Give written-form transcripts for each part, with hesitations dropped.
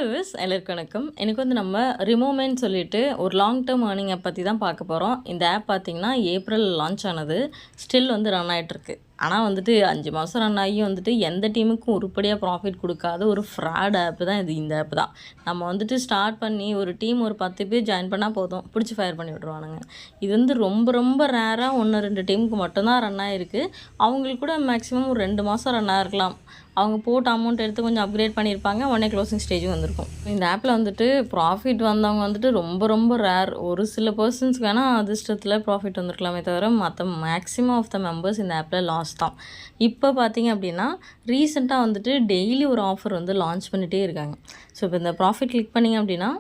Viewers எல்லாருக்கும் வணக்கம். எனக்கு வந்து நம்ம ரிமோமென்னு சொல்லிட்டு ஒரு லாங் டேர்ம் ஏர்னிங் ஆப் பற்றி தான் பார்க்க போகிறோம். இந்த ஆப் பார்த்திங்கன்னா ஏப்ரல் லான்ச் ஆனது, ஸ்டில் வந்து ரன் ஆகிட்டுருக்கு. ஆனால் வந்துட்டு 5 மாதம் ரன் ஆகி வந்துட்டு எந்த டீமுக்கும் உருப்படியாக ப்ராஃபிட் கொடுக்காத ஒரு ஃப்ராட் ஆப் தான் இது. இந்த ஆப் தான் நம்ம வந்துட்டு ஸ்டார்ட் பண்ணி ஒரு டீம் ஒரு 10 பேர் ஜாயின் பண்ணால் போதும், பிடிச்சி ஃபயர் பண்ணி விட்ருவானுங்க. இது வந்து ரொம்ப ரொம்ப ரேராக 1-2 டீமுக்கு மட்டும்தான் ரன் ஆகிருக்கு. அவங்களுக்கு கூட மேக்ஸிமம் ஒரு 2 மாதம் ரன் ஆகிருக்கலாம். அவங்க போட்ட அமௌண்ட் எடுத்து கொஞ்சம் அப்கிரேட் பண்ணியிருப்பாங்க, உடனே க்ளோசிங் ஸ்டேஜும் வந்திருக்கும். இந்த ஆப்பில் வந்துட்டு ப்ராஃபிட் வந்தவங்க வந்துட்டு ரொம்ப ரொம்ப ரேர். ஒரு சில பர்சன்ஸ்க்கு வேணால் அதிர்ஷ்டத்தில் ப்ராஃபிட் வந்திருக்கலாமே தவிர மற்ற மேக்ஸிமம் ஆஃப் த மெம்பர்ஸ் இந்த ஆப்பில் லாஸ் தான். இப்போ பார்த்தீங்க அப்படின்னா ரீசெண்டாக வந்துட்டு டெய்லி ஒரு ஆஃபர் வந்து லான்ச் பண்ணிகிட்டே இருக்காங்க. ஸோ இப்போ இந்த ப்ராஃபிட் கிளிக் பண்ணிங்க அப்படின்னா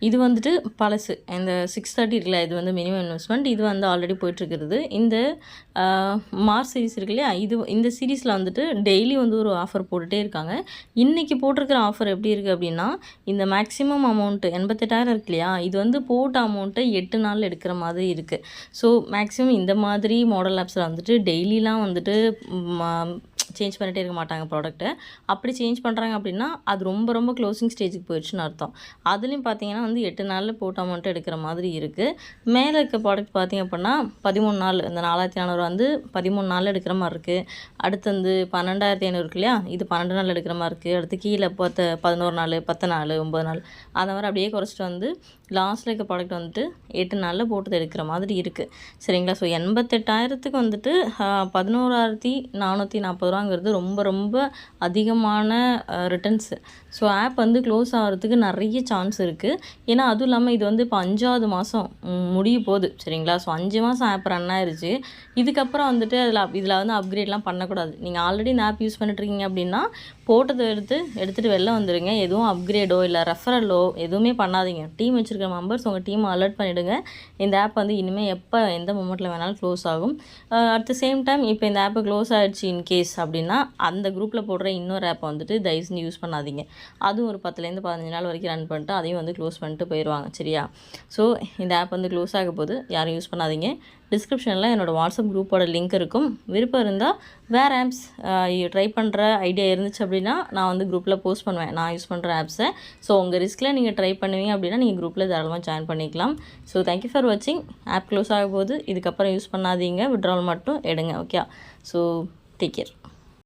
இது வந்துட்டு பழசு. இந்த 630 இருக்குல்ல, இது வந்து மினிமம் இன்வெஸ்ட்மெண்ட். இது வந்து ஆல்ரெடி போயிட்டுருக்கிறது. இந்த மார்ச் சீரிஸ் இருக்கு இல்லையா, இந்த சீரீஸில் வந்துட்டு டெய்லி வந்து ஒரு ஆஃபர் போட்டுகிட்டே இருக்காங்க. இன்றைக்கி போட்டிருக்கிற ஆஃபர் எப்படி இருக்குது அப்படின்னா, இந்த மேக்ஸிமம் அமௌண்ட்டு 88,000 இருக்கு இல்லையா, இது வந்து போட்ட அமௌண்ட்டை 8 நாளில் எடுக்கிற மாதிரி இருக்குது. ஸோ மேக்ஸிமம் இந்த மாதிரி மாடல் ஆப்ஸில் வந்துட்டு டெய்லிலாம் வந்துட்டு சேஞ்ச் பண்ணிகிட்டே இருக்க மாட்டாங்க ப்ராடக்ட்டை. அப்படி சேஞ்ச் பண்ணுறாங்க அப்படின்னா அது ரொம்ப ரொம்ப க்ளோசிங் ஸ்டேஜுக்கு போயிடுச்சுன்னு அர்த்தம். அதுலேயும் பார்த்தீங்கன்னா வந்து 8 நாளில் போட்ட அமௌண்ட்டு எடுக்கிற மாதிரி இருக்குது. மேலே இருக்க ப்ராடக்ட் பார்த்திங்க அப்படின்னா 13 நாள், இந்த 4400 வந்து 13 நாளில் எடுக்கிற மாதிரி இருக்குது. அடுத்து வந்து 12,500 இருக்கு இல்லையா, இது 12 நாள் எடுக்கிற மாதிரி இருக்குது. அடுத்து கீழே 11 நாள், 10 நாள், 9 நாள், அந்த மாதிரி அப்படியே குறைச்சிட்டு வந்து லாஸ்ட்டில் இருக்க ப்ராடக்ட் வந்துட்டு 8 நாளில் போட்டு எடுக்கிற மாதிரி இருக்குது. சரிங்களா. ஸோ 88,000க்கு வந்துட்டு 11,440 ரூபாங்கிறது ரொம்ப ரொம்ப அதிகமான ரிட்டர்ன்ஸு. ஸோ ஆப் வந்து க்ளோஸ் ஆகிறதுக்கு நிறைய சான்ஸ் இருக்குது. ஏன்னா அதுவும் இல்லாமல் இது வந்து இப்போ 5வது மாதம் முடிய போகுது. சரிங்களா. ஸோ 5 மாதம் ஆப் ரன் ஆயிடுச்சு. இதுக்கப்புறம் வந்துட்டு இதில் வந்து அப்கிரேட்லாம் பண்ணக்கூடாது. நீங்கள் ஆல்ரெடி இந்த ஆப் யூஸ் பண்ணிட்டுருக்கீங்க அப்படின்னா போட்டதை எடுத்துகிட்டு வெளில வந்துடுங்க. எதுவும் அப்கிரேடோ இல்லை ரெஃபரலோ எதுவுமே பண்ணாதீங்க. டீம் வச்சுருக்க மெம்பர்ஸ் உங்கள் டீமை அலர்ட் பண்ணிவிடுங்க. இந்த ஆப் வந்து இனிமேல் எப்போ எந்த மொமெண்ட்டில் வேணாலும் க்ளோஸ் ஆகும். அட் த சேம் டைம் இப்போ இந்த ஆப்பை க்ளோஸ் ஆகிடுச்சு இன்கேஸ் அப்படின்னா அந்த குரூப்பில் போடுற இன்னொரு ஆப்பை வந்துட்டு தயவு செஞ்சு யூஸ் பண்ணாதீங்க. அதுவும் ஒரு 10லேருந்து 15 நாள் வரைக்கும் ரன் பண்ணிட்டு அதையும் வந்து க்ளோஸ் பண்ணிட்டு போயிடுவாங்க. சரியா. ஸோ இந்த ஆப் வந்து க்ளோஸ் ஆக போது யாரும் யூஸ் பண்ணாதீங்க. டிஸ்கிரிப்ஷனில் என்னோடய வாட்ஸ்அப் குரூப்போட லிங்க் இருக்கும். விருப்பம் இருந்தால் வேறு ஆப்ஸ் ட்ரை பண்ணுற ஐடியா இருந்துச்சு அப்படின்னா நான் வந்து குரூப்பில் போஸ்ட் பண்ணுவேன் நான் யூஸ் பண்ணுற ஆப்ஸை. ஸோ உங்கள் ரிஸ்கில் நீங்கள் ட்ரை பண்ணுவீங்க அப்படின்னா நீங்கள் குரூப்பில் தாராளமாக ஜாயின் பண்ணிக்கலாம். ஸோ தேங்க்யூ ஃபார் வாட்சிங். ஆப் க்ளோஸ் ஆக போது இதுக்கப்புறம் யூஸ் பண்ணாதீங்க, விட்ரால் மட்டும் எடுங்க. ஓகே. So take care.